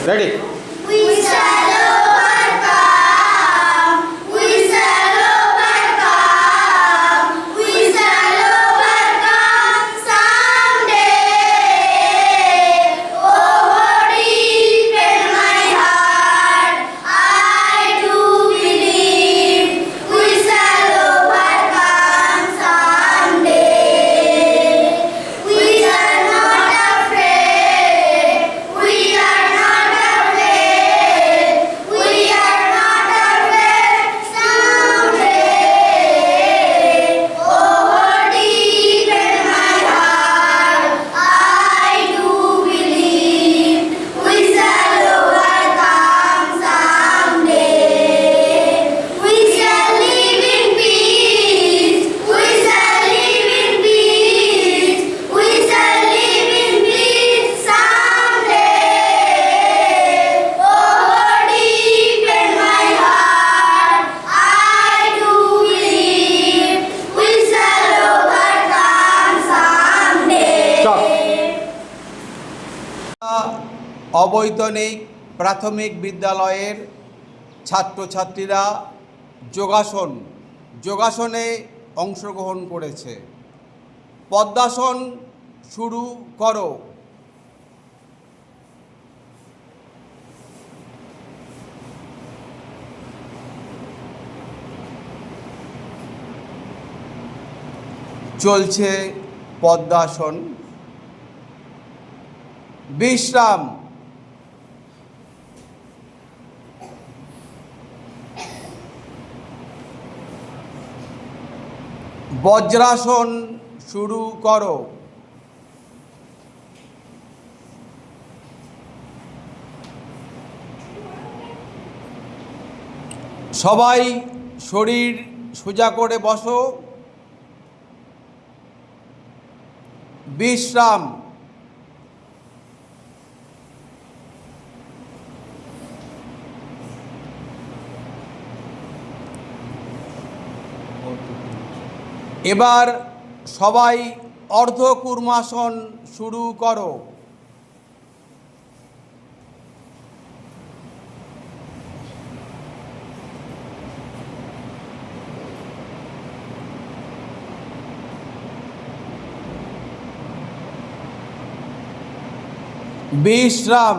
Ready? We shall overcome. We shall overcome. We shall overcome someday. Oh, deep in my heart, I do believe we shall overcome someday. We are not afraid. We are not afraid. We are not afraid someday. Oh, deep in my heart, I do believe we shall overcome someday. We shall live in peace. We shall live in peace. We shall live in peace someday. Oh, deep in my heart, I do believe we shall overcome someday. Stop. অবৈতনিক প্রাথমিক বিদ্যালয়ের ছাত্রছাত্রীরা যোগাসনে অংশগ্রহণ করেছে। পদ্মাসন শুরু করো। চলছে পদ্মাসন। বিশ্রাম। বজ্রাসন শুরু করো। সবাই শরীর সোজা করে বসো। বিশ্রাম। এবার সবাই অর্ধকূর্মাসন শুরু করো। বিশ্রাম।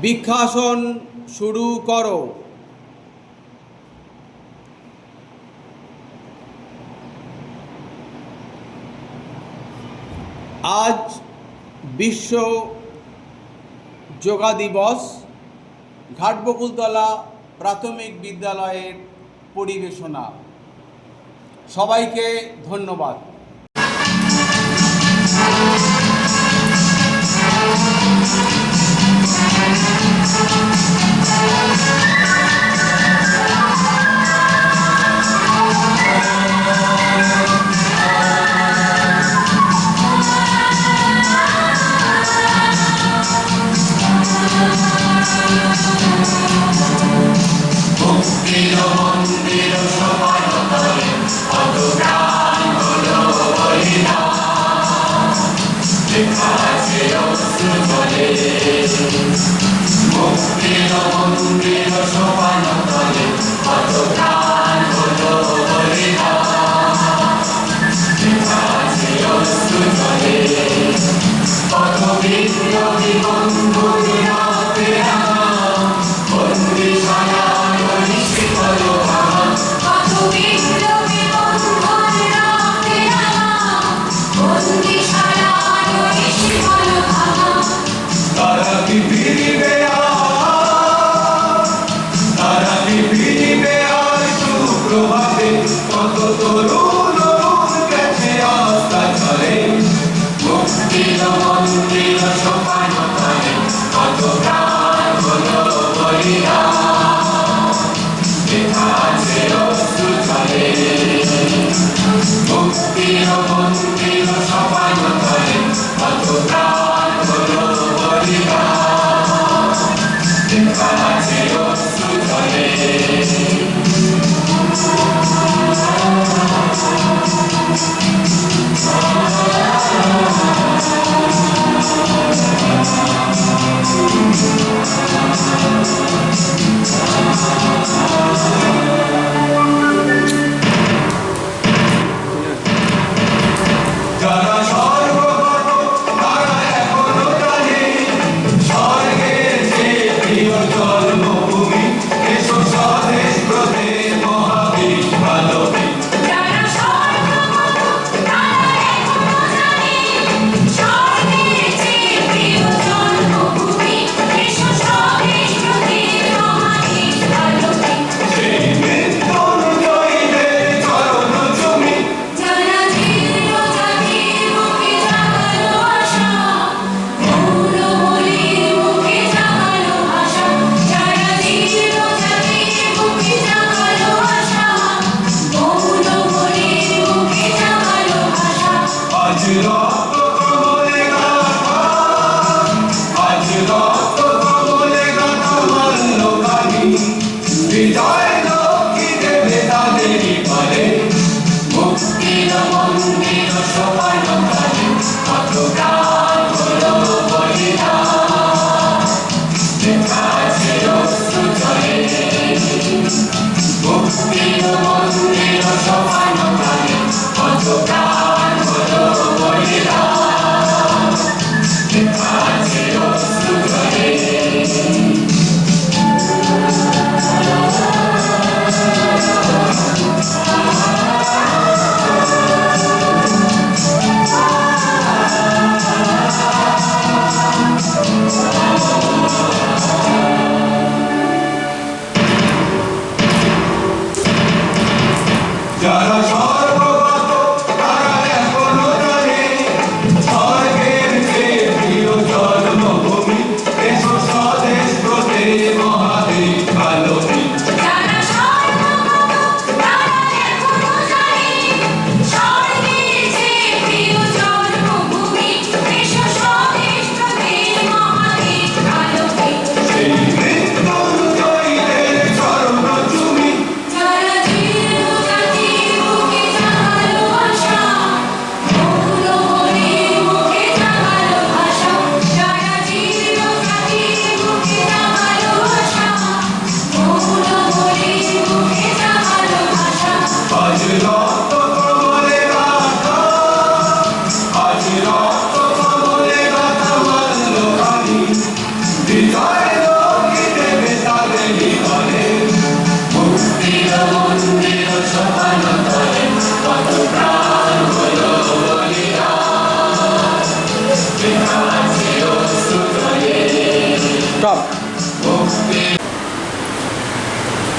বৃক্ষাসন শুরু করো। আজ বিশ্ব যোগা দিবস। ঘাটবকুলতলা প্রাথমিক বিদ্যালয়ের পরিবেশনা। সবাইকে ধন্যবাদ। মন্দির সমানতলে কত প্রাণ হলো জন্মভূমি এসো স্বদেশ ব্রতে মহাদেশ ভালোবে যারা স্বর্গগত তারা এখনো জানে স্বর্গের চেয়ে প্রিয় জন্মভূমি এসো স্বদেশ ব্রতে মহাদেশ ভালোবে সেই মৃত্যুঞ্জয়ীদের চরণ চুমি যারা জীর্ণ জাতির মুখে জাগালো আশা মৌলমলির মুখে জাগালো ভাষা যারা জীর্ণ জাতির মুখে জাগালো আশা মৌলমলির মুখে জাগালো ভাষা আজ রক্ত কমলে গাথা আজ রক্ত কমলে গাথা মাল্য কালি বিজয় লক্ষ্মী দেবে তাদেরই পারে মুক্তির মন্দির সোপান কালে কত প্রাণ হলো বলিদান দেখাছে অশ্রু জলে মুক্তির মন্দির সোপান কালে কত প্রাণ হলো বলিদান দেখাছে অশ্রু জলে যারা সর্বগত তারা এখনো জানে স্বর্গের চেয়ে প্রিয় জন্মভূমি এসো স্বদেশ ব্রতে মহাদেশ ভালোবে যারা স্বর্গগত তারা এখনো জানে স্বর্গের চেয়ে প্রিয় জন্মভূমি এসো স্বদেশ ব্রতে মহাদেশ ভালোবে সেই মৃত্যুঞ্জয়ীদের চরণ চুমি যারা জীর্ণ জাতির মুখে জাগালো আশা মৌলমলির মুখে জাগালো ভাষা যারা জীর্ণ জাতির মুখে জাগালো আশা মৌলমলির মুখে জাগালো ভাষা আজ রক্ত কমলে গাথা আজ রক্ত কমলে গাথা মাল্য কালি বিজয় লক্ষ্মী দেবে তাদেরই বলে মুক্তির মন্দির সোপান তলে কত প্রাণ হলো বলিদান দেখাছে অশ্রু জলে মুক্তি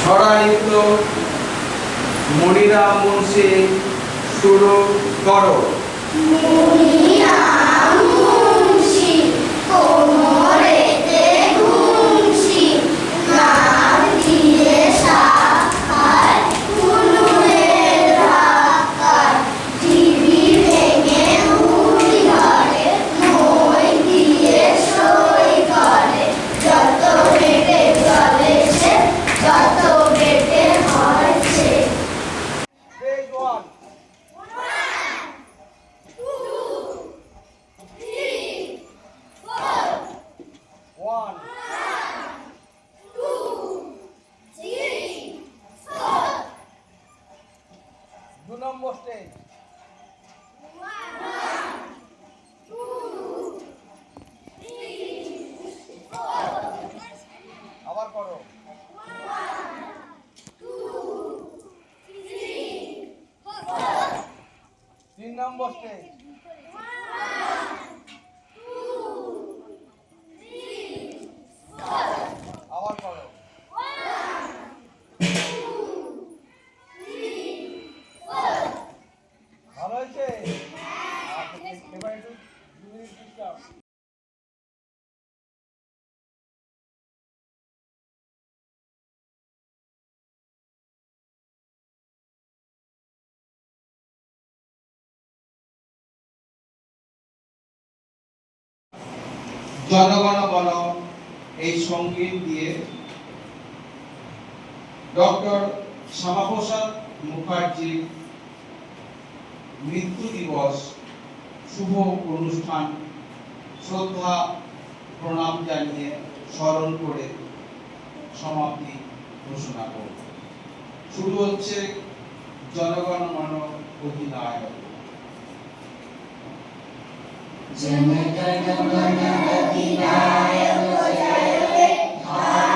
ছড়া নৃত্য মনিরাম মুন্সি শুরু করো। মনিরাম মুন্সি কোমরেতে ঘুমসি নাক দিয়ে সাক্ষাৎ কুনুরের ধাক্কায় টিভি ভেঙে মুড়ি ঘরে মই দিয়ে সই করে যত বেটে চলে সে যত বেটে হয় সে Stage one. 1. 2 নম্বর স্টেজ। আবার করো। 3 নম্বর স্টেজ। আবার করো। ভালো হয়েছে? এবার একটু 2 মিনিট বিশ্রাম। জনগণ মন এই সঙ্গীত দিয়ে ডক্টর শ্যামাপ্রসাদ মুখার্জির মৃত্যু দিবস শুভ অনুষ্ঠান শ্রদ্ধা প্রণাম জানিয়ে স্মরণ করে সমাপ্তি ঘোষণা করব। শুরু হচ্ছে জনগণ মন অধিনায়ক। जनगण मन अधिनायक जय हे भारत